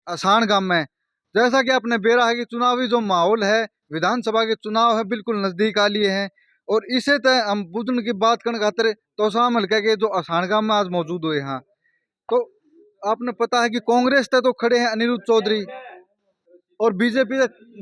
आसान गांव में। जैसा कि आपने बेरा है कि चुनावी जो माहौल है, विधानसभा के चुनाव है बिल्कुल नजदीक आ लिए हैं। और इसे तय हम बुजुर्ग की बात करने खातिर तो शाम हल्का के जो आसान गांव में आज मौजूद हुए हैं। तो आपने पता है कि कांग्रेस तय तो खड़े हैं अनिरुद्ध चौधरी, और बीजेपी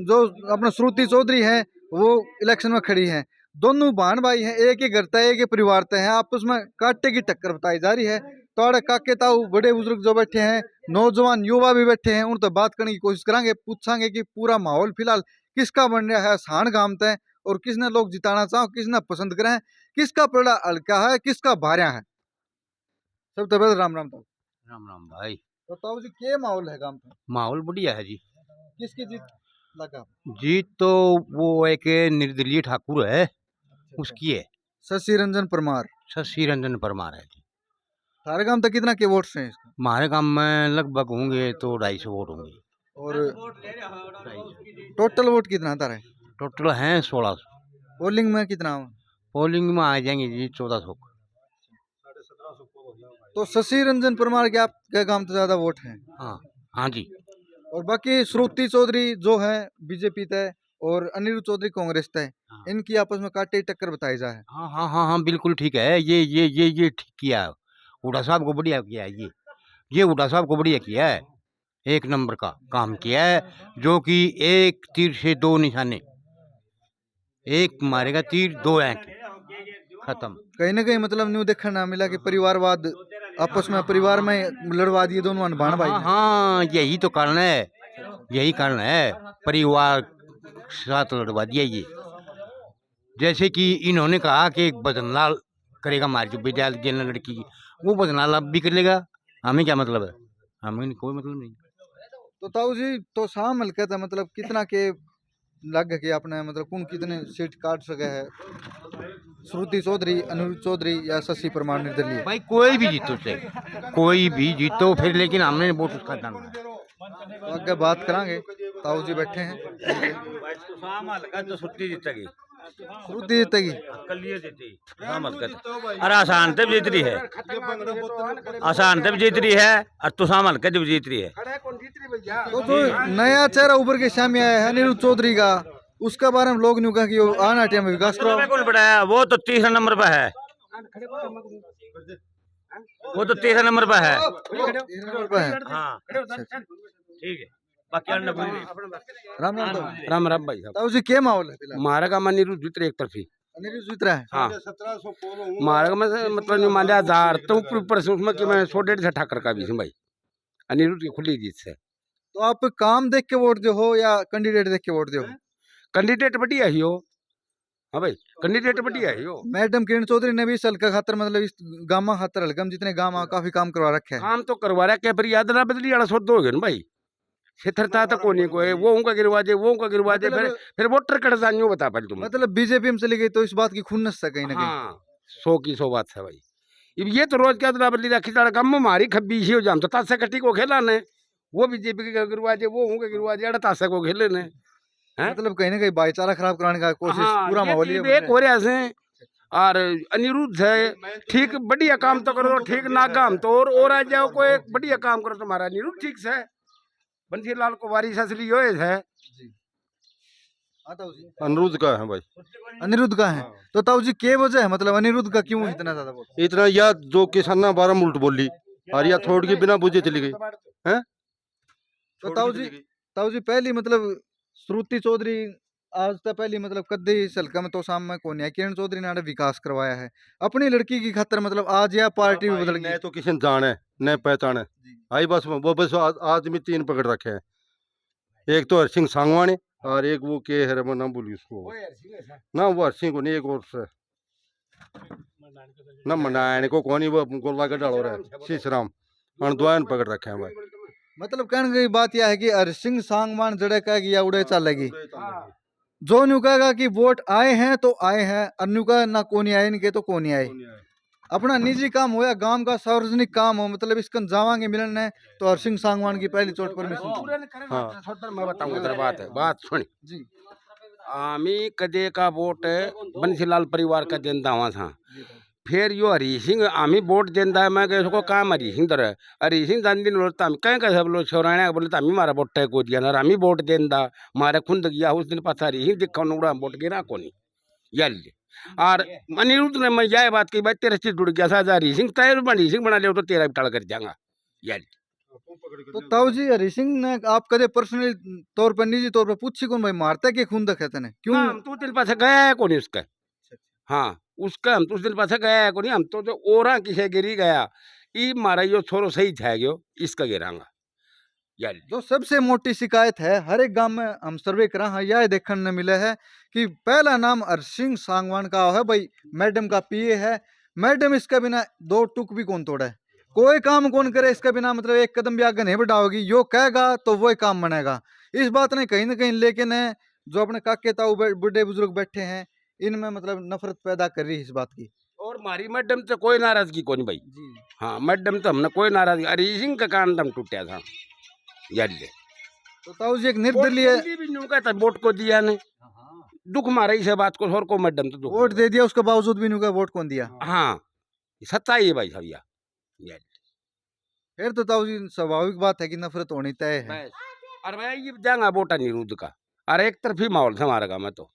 जो अपना श्रुति चौधरी है वो इलेक्शन में खड़ी है। दोनों बहन भाई हैं, एक ही घर तय एक ही परिवार तय है, आपस में कांटे की टक्कर बताई जा रही है। तो आड़े काके ताऊ बड़े बुजुर्ग जो बैठे हैं, नौजवान युवा भी बैठे हैं, उन तो बात करने की कोशिश करेंगे, पूछांगे कि पूरा माहौल फिलहाल किसका बन रहा है साण गांव तय, और किसने लोग जिताना चाहो, किसने पसंद करें, किसका पड़ा हल्का है, किसका भार्या है। सब तो राम राम ताऊ। राम राम भाई। तो ताऊ जी क्या माहौल है गांव में, माहौल बढ़िया है जी। किसकी जीत लगा? जीत तो वो एक निर्दलीय ठाकुर है, उसकी है। शशि रंजन परमार। शशि रंजन परमार है जी। सारे गांव तक कितना के वोट्स हैं इसका? हमारे गांव में लगभग होंगे तो 250 वोट होंगे। और टोटल वोट कितना आता है? टोटल हैं 1600। पोलिंग में कितना हो? पोलिंग में आ जाएंगे जी 1400। तो शशि रंजन परमार के आपके गांव तो ज्यादा वोट हैं। हाँ हाँ जी। और बाकी श्रुति चौधरी जो है बीजेपी तय, और अनिरुद्ध चौधरी कांग्रेस तय, हाँ इनकी आपस में कांटे टक्कर बताई जा है। हाँ हाँ हाँ हाँ बिल्कुल ठीक है। ये ठीक किया है। हुड्डा साहब को बढ़िया किया है ये हुड्डा साहब को बढ़िया किया है। एक नंबर का काम किया है, जो कि एक तीर से दो निशाने, एक मारेगा तीर दो आंख खत्म। कहीं ना कहीं मतलब न्यू देखने ना मिला कि परिवारवाद आपस में परिवार में लड़वा दिए दोनों भाण भाई हाँ ने। हाँ यही तो कारण है, यही कारण है। परिवार साथ लड़वा दिया ये। जैसे कि इन्होंने कहा कि एक बदनलाल करेगा हमारी जो विद्यालय जेल लड़की की, वो बदनलाल अब भी कर लेगा। हमें क्या मतलब है, हमें कोई मतलब नहीं। तो ताऊ जी तो शाम हल्का था मतलब कितना के लग के आपने मतलब कौन कितने सीट काट सके है, श्रुति चौधरी, अनिरुद्ध चौधरी या शशि परमार निर्दलीय? भाई कोई भी जीतो से, कोई भी जीतो फिर, लेकिन हमने वोट उसका डालना है। तो आगे बात करांगे, ताऊ जी बैठे हैं। छुट्टी जीतेगी, श्रुति जीतेगी। कलिए जीती और आसान तब जीत रही है, आसान तब जीत रही है और तुसाम हल्का जब जीत रही है। तो जो नया चेहरा उभर के सामने आया है अनिरुद्ध चौधरी का, उसके बारे में लोग न्यू कहा कि वो आना टाइम में विकास करो। कौन बढ़ाया, वो तो तीसरा नंबर पर है, वो तो तीसरा नंबर पर है। हाँ ठीक है, बाकी राम राम ताऊ। राम राम भाई साहब। ताऊ जी क्या माहौल है फिलहाल? मारा का मन रुद्र एक तरफी। अनिरुद्ध जीत रहा है। हाँ मारा का मतलब नहीं मान लिया 1000 तो ऊपर से उसमें कि मैं 100-150 ठाकर का भी हूँ भाई। अनिरुद्ध की खुली जीत से। तो आप काम देख के वोट दे हो या कैंडिडेट देख के वोट दे हो? कैंडिडेट बढ़िया ही हो। हाँ भाई कैंडिडेट बढ़िया ही हो। मैडम किरण चौधरी ने भी इस हल्का खातर मतलब इस गामा खातर हल्का जितने गामा काफी काम करवा रखे है। काम तो करवा रहा क्या, फिर याद ना बदली वाला सौदा हो गया ना भाई। छिथरता तो कोनी को है, वो उनका गिरवा दे, वो उनका गिरवा दे, फिर वोटर कट जानियो बता पाल तुम। मतलब बीजेपी में चली गई तो इस बात की खुन्नस है कहीं ना कहीं। हाँ 100 की 100 बात है भाई। अब ये तो रोज क्या अदला बदली रखी तारा गम मारी खब्बी ही हो जाम तो तासे कटी को खेला ने, वो बीजेपी के गिरवा दे, वो उनका गिरवा दे, अड़ा तासे को खेले ने। मतलब कहीं ना कहीं भाईचारा खराब कराने का कोशिश हाँ, पूरा माहौल ये एक हो रहा है। और अनिरुद्ध है ठीक बढ़िया काम तो करो, ठीक ना काम तो और आ जाओ, कोई एक बढ़िया काम करो तुम्हारा अनिरुद्ध ठीक से। बंसी लाल को वारिस असली यो है। अनिरुद्ध का है भाई। अनिरुद्ध का है। तो ताऊ जी क्या वजह है, मतलब अनिरुद्ध का क्यों इतना ज्यादा वोट? इतना या जो किसाना 12 मुल्ट बोली और या थोड़ के बिना बुझे चली गई है। तो ताऊ जी पहली मतलब श्रुति चौधरी आज तक पहली मतलब कदे इस हल्का में तो शाम में कौन है, किरण चौधरी ने विकास करवाया है अपनी लड़की की खातर, मतलब आज या पार्टी भी बदल गई। न तो किसी ने जाने न पहचाने आई बस वो बस आदमी 3 पकड़ रखे हैं। एक तो हरसिंह सांगवानी और एक वो के है मैं नाम बोली उसको ना, वो हरसिंह को नहीं, एक और से ना मनाने को कौन, वो गोला का डालो रहे शीशराम अणद्वायन पकड़ रखे हैं भाई। मतलब कहने की बात यह है कि हरसिंह सांगवान जड़े कहेगी या उड़े चलेगी, जो न्यू कहेगा कि वोट आए हैं तो आए हैं, और न्यू कहा ना कोनी आए इनके तो कोनी आए। अपना निजी काम हो या गांव का सार्वजनिक काम हो, मतलब इसका जावांगे मिलने तो हरसिंह सांगवान की पहली चोट पर मैं बताऊंगा बात सुन जी। आमी कदे का वोट बंसीलाल परिवार का देंदा हुआ था, फिर यो हरी सिंह आमी वोट देंदा है मैं कह काम हरी सिंह दर हरी सिंह दान दिन बोलता हम कहीं का सब लोग छोराने बोले तो हमारा वोट को दिया ना हमी वोट देंदा मारे खुंद गया उस दिन पास हरी सिंह दिखा उड़ा वोट गिरा को नहीं यार और अनिरुद्ध ने मैं यह बात की भाई तेरा चीज जुड़ गया था हरी सिंह तय हरी सिंह बना ले तो तेरा भी टाल कर जाऊंगा यार। तो ताऊ जी हरी सिंह ने आप कदे पर्सनल तौर पर निजी तौर पर पूछी कौन भाई मारता के खून दखे तने क्यों? ना हम तो उस दिन पास गया है को नहीं उसका। हाँ उसका हम तो उस दिन पास गया है को नहीं हम तो जो ओरा किसे गिरी गया ई मारा यो छोरो सही था गयो इसका गिरांगा यार। जो सबसे मोटी शिकायत है हर एक गांव में हम सर्वे करा है यह देखने मिला है कि पहला नाम हरसिंह सांगवान का है भाई, मैडम का पीए है, मैडम इसके बिना दो टुक भी कौन तोड़े, कोई काम कौन करे इसके बिना, मतलब एक कदम भी आगे नहीं बढ़ाओगी, यो कहेगा तो वही काम बनेगा। इस बात ने कहीं ना कहीं लेकिन है जो अपने काके ताऊ बुढ़े बुजुर्ग बैठे हैं इनमें मतलब नफरत पैदा कर रही है इस बात की। और मारी मैडम से कोई नाराजगी कौन भाई। जी हाँ मैडम तो हमने कोई नाराजगी हरी सिंह का कान दम टूटा था यार। तो ताऊ जी एक निर्दलीय भी न्यू कहता वोट को दिया ने दुख मारा इस बात को और को मैडम तो दुख वोट दे दिया उसके बावजूद भी इनका वोट कौन दिया। हाँ सच्चाई है भाई सब यार। फिर तो ताऊ जी स्वाभाविक बात है कि नफरत होनी तय है। बस और भाई ये जाएगा वोट अनिरुद्ध का और एक तरफी माहौल था हमारा गाँव में तो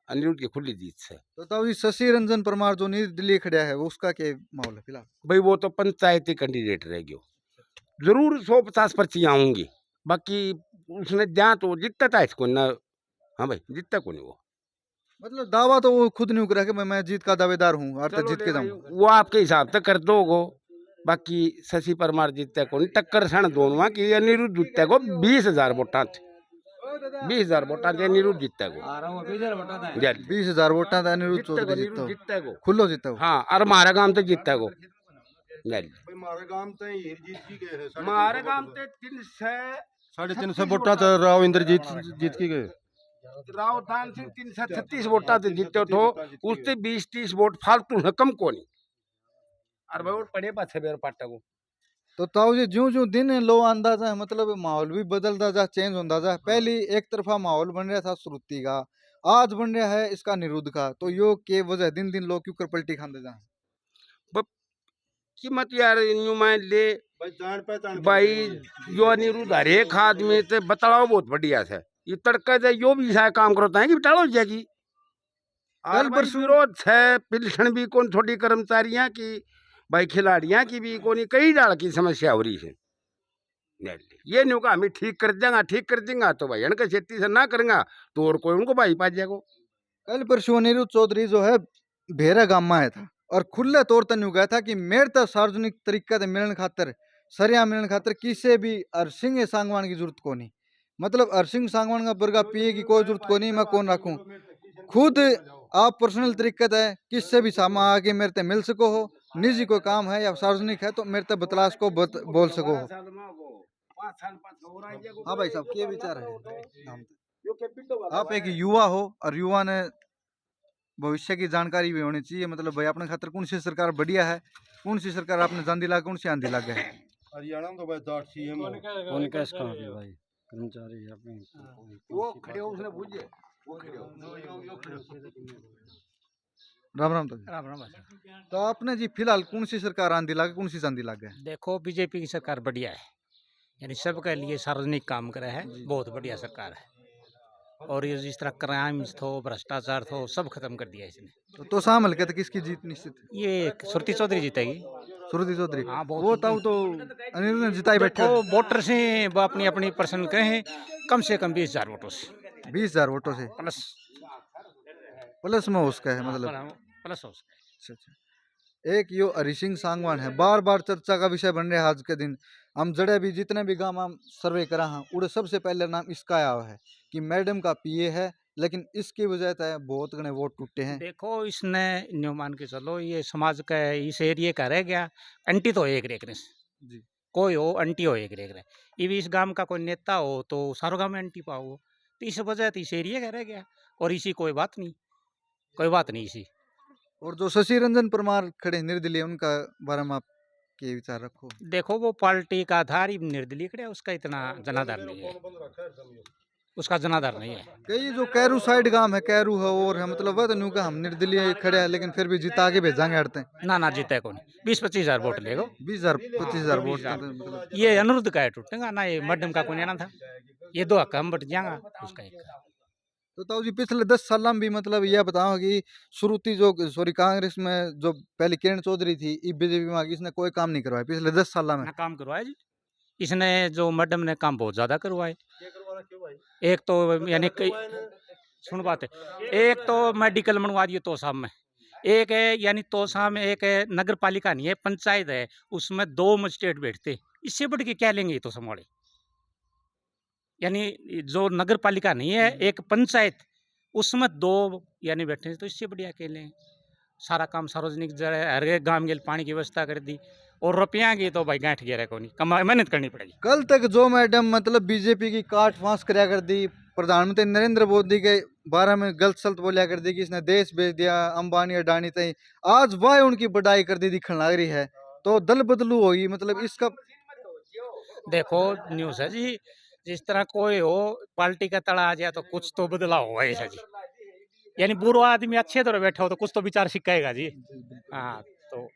अनिरुद्ध की खुली जीत से। तो ताऊ जी शशि रंजन परमार जो निर्दलीय खड़ा है वो उसका क्या माहौल है फिलहाल? भाई वो तो पंचायती कैंडिडेट रह गयो जरूर 150 पर्चियाँ आऊंगी बाकी उसने दिया तो जीतता था इसको ना। हाँ भाई जीतता को नहीं वो मतलब दावा तो वो खुद नहीं करा कि मैं जीत का दावेदार हूँ और चलो जीत ले के भाई, जाऊंगा। वो आपके हिसाब से कर दोगो बाकी शशि परमार जीतता को नहीं टक्कर सन दोनों की अनिरुद्ध जीतता को 20,000 वोटा 20,000 वोटा से अनिरुद्ध जीतता को 20,000 वोटा था अनिरुद्ध चौधरी जीतता हो, जीतता को। खुल्लो जीतता हो। हाँ और हमारा गांव तो जीतता को हमारे गांव से ही जीत की गए हैं हमारे गांव से 350 वोटा तो राव इंद्रजीत जीत की गए। राव दान सिंह 336 वोटा से जीते तो उससे 20-30 वोट फालतू है कम को नहीं और भाई वोट पड़े पाछे बेर पाटा को। तो ताऊ जी ज्यों ज्यों दिन लो अंदाजा है मतलब माहौल भी बदलता जा, चेंज होता जा। पहली एक तरफा माहौल बन रहा था श्रुति का, आज बन रहा है इसका निरुद्ध का, तो यो के वजह दिन दिन लोग क्यों कर पलटी खाते जा। कीमत यार यूं मान ले भाई जान पहचान भाई यो अनिरुद्ध हर एक आदमी से बतलाओ बहुत बढ़िया से ये तड़का से यो भी ऐसा काम करता है कि टालो जाएगी कल परसों विरोध है पिलसन भी कौन थोड़ी कर्मचारियां की भाई खिलाड़ियां की भी कौन कई डाल की समस्या हो रही है। ये नहीं होगा हमें ठीक कर देंगे तो भाई इनका खेती से ना करेंगे तो और कोई उनको भाई पा जाएगा। कल परसों अनिरुद्ध चौधरी जो है भेरा गांव में आया था और खुले तौर पर गया था कि मेरे तो सार्वजनिक तरीके से मिलने खातर सरिया मिलने खातर किसी भी हरसिंह सांगवान की जरूरत को नहीं, मतलब हरसिंह सांगवान का बर्गा पिए की कोई जरूरत को नहीं, मैं कौन रखूं, खुद आप पर्सनल तरीके से किससे भी सामा आके मेरे से मिल सको हो, निजी कोई काम है या सार्वजनिक है तो मेरे से बतलाश को बोल सको हो। हाँ भाई साहब क्या विचार है? आप एक युवा हो और युवा ने भविष्य की जानकारी भी होनी चाहिए, मतलब भाई अपने खातर कौन सी सरकार बढ़िया है, कौन सी सरकार आपने जान दिला, कौन सी आंधी लग है। हरियाणा में तो भाई जाट सीएम कौन कैस कहाँ पे भाई कर्मचारी अपने वो खड़े हो उसने पूछे वो खड़े हो राम राम। तो आपने जी फिलहाल कौन सी सरकार आंधी लगे, कौन सी चांदी लगे? देखो बीजेपी की सरकार बढ़िया है, यानी सबके लिए सार्वजनिक काम करे है, बहुत बढ़िया सरकार है। और ये जिस तरह क्राइम थो भ्रष्टाचार थो सब खत्म कर दिया इसने। तो शामिल कहते किसकी जीत निश्चित है? ये श्रुति चौधरी जीतेगी। श्रुति चौधरी? हाँ, बहुत वो ताऊ तो अनिरुद्ध ने जिताई बैठे देखो वोटर से वो अपनी अपनी पर्सनल कहे कम से कम 20,000 वोटों से 20,000 वोटों से प्लस में उसका है मतलब प्लस हो उसका। अच्छा अच्छा। एक यो हरिसिंह सांगवान है, बार बार चर्चा का विषय बन रहा है आज के दिन। हम जड़े भी जितने भी गांव हम सर्वे करा हैं उड़े सबसे पहले नाम इसका आया है कि मैडम का पीए है, लेकिन इसकी वजह से बहुत घने वोट टूटे हैं। देखो इसने न्यू मान के चलो ये समाज का इस एरिया का रह गया एंटी तो एक रेखने जी कोई हो एंटी हो एक रेखने ये इस गांव का कोई नेता हो तो सारो गांव में एंटी पाओ, तो इस वजह से इस एरिया का रह गया और इसी कोई बात नहीं इसी। और जो शशि रंजन परमार खड़े निर्दलीय उनका बारे में आप के विचार रखो? देखो वो पार्टी का आधार ही निर्दलीय खड़ा है, उसका इतना जनाधार नहीं है। उसका जनाधार नहीं है। कई जो कैरू साइड गांव है, कैरू है और है, मतलब वह तो न्यू का हम निर्दलीय खड़े हैं, लेकिन फिर भी जिता के भेजांगे हटते हैं। ना जीते कौन, 20-25 हजार वोट लेगो। 20,000 25,000 वोट 20,000 तो मतलब। ये अनिरुद्ध का है टूटेगा ना, ये मैडम का कोई ना था, ये दो हक हम बट जाएगा उसका एक। तो ताऊ जी पिछले 10 साल में भी मतलब यह बताओ कि शुरुती जो सॉरी कांग्रेस में जो पहले किरण चौधरी थी, बीजेपी में आ गई, इसने कोई काम नहीं करवाया पिछले 10 साल में। ना काम करवाया जी, इसने जो मैडम ने काम बहुत ज्यादा करवाए। एक तो यानी कई सुन बात है, एक तो मेडिकल बनवा दिए तोसा में, एक है यानी तोसा में एक है नगर पालिका नहीं है, पंचायत है, उसमें 2 मजिस्ट्रेट बैठते, इससे बढ़ के क्या लेंगे ये तो समोड़े। यानी जो नगर पालिका नहीं है, एक पंचायत, उसमें 2 यानी बैठे हैं, तो इससे बढ़िया क्या लें। सारा काम सार्वजनिक जगह हर एक गांव के लिए पानी की व्यवस्था कर दी, और रुपया की तो भाई गांठ गिरा को नहीं, कमा मेहनत करनी पड़ेगी। कल तक जो मैडम मतलब बीजेपी की काट फांस कराया कर दी, प्रधानमंत्री नरेंद्र मोदी के बारे में गलत सलत बोलिया कर दी कि इसने देश बेच दिया अंबानी अडानी तई, आज वह उनकी बढ़ाई कर दी दिखने लग रही है, तो दल बदलू होगी मतलब इसका। देखो न्यूज़ है जी, जिस तरह कोई हो पार्टी का तड़ा आ जाए तो कुछ तो बदलाव होगा ऐसा जी। यानी बुरा आदमी अच्छे तरह बैठा हो तो कुछ तो विचार सिखाएगा जी। हाँ तो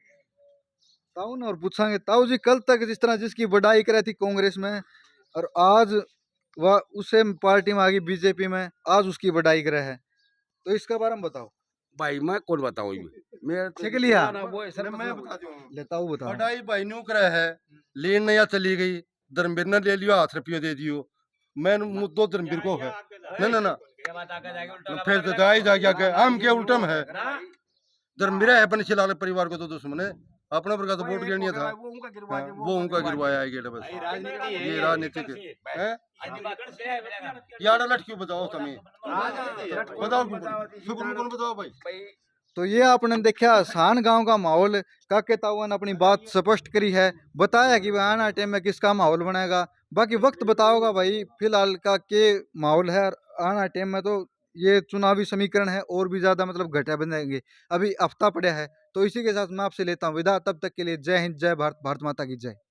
ताऊ ने और पूछांगे ताऊ जी, कल तक जिस तरह जिसकी बढ़ाई करी थी कांग्रेस में, और आज वह उसे पार्टी में आ गई बीजेपी में, आज उसकी बढ़ाई करे है, तो इसके बारे में बताओ। भाई मैं कौन बताऊँ मैं ठीक लिया वो है सर, मैं बता दूं लेता हूँ बताओ। पढ़ाई भाई न्यू करा है, लेन नया चली गई, धर्मवीर ने ले लियो, 8 रुपये दे दियो, मैं मुद्दो धर्मवीर को है ना ना ना, फिर तो जाए जाके हम क्या उल्टम है, धर्मवीर है अपन लाल परिवार को तो दुश्मन है, अपना प्रकार तो वोट गिरनी था। हाँ, वो उनका गिरवाया है गेट बस, ये राजनीतिक है। यार लट क्यों बताओ तुम्हें, बताओ शुक्र कौन बताओ भाई। तो ये आपने देखा आसान गांव का माहौल, काके ताऊ ने अपनी बात स्पष्ट करी है, बताया कि वह आना टाइम में किसका माहौल बनेगा, बाकी वक्त बताओगा भाई फिलहाल का के माहौल है। और आना टाइम में तो ये चुनावी समीकरण है और भी ज्यादा मतलब घटिया बनेंगे, अभी हफ्ता पड़ा है। तो इसी के साथ मैं आपसे लेता हूँ विदा, तब तक के लिए जय हिंद, जय भारत, भारत माता की जय।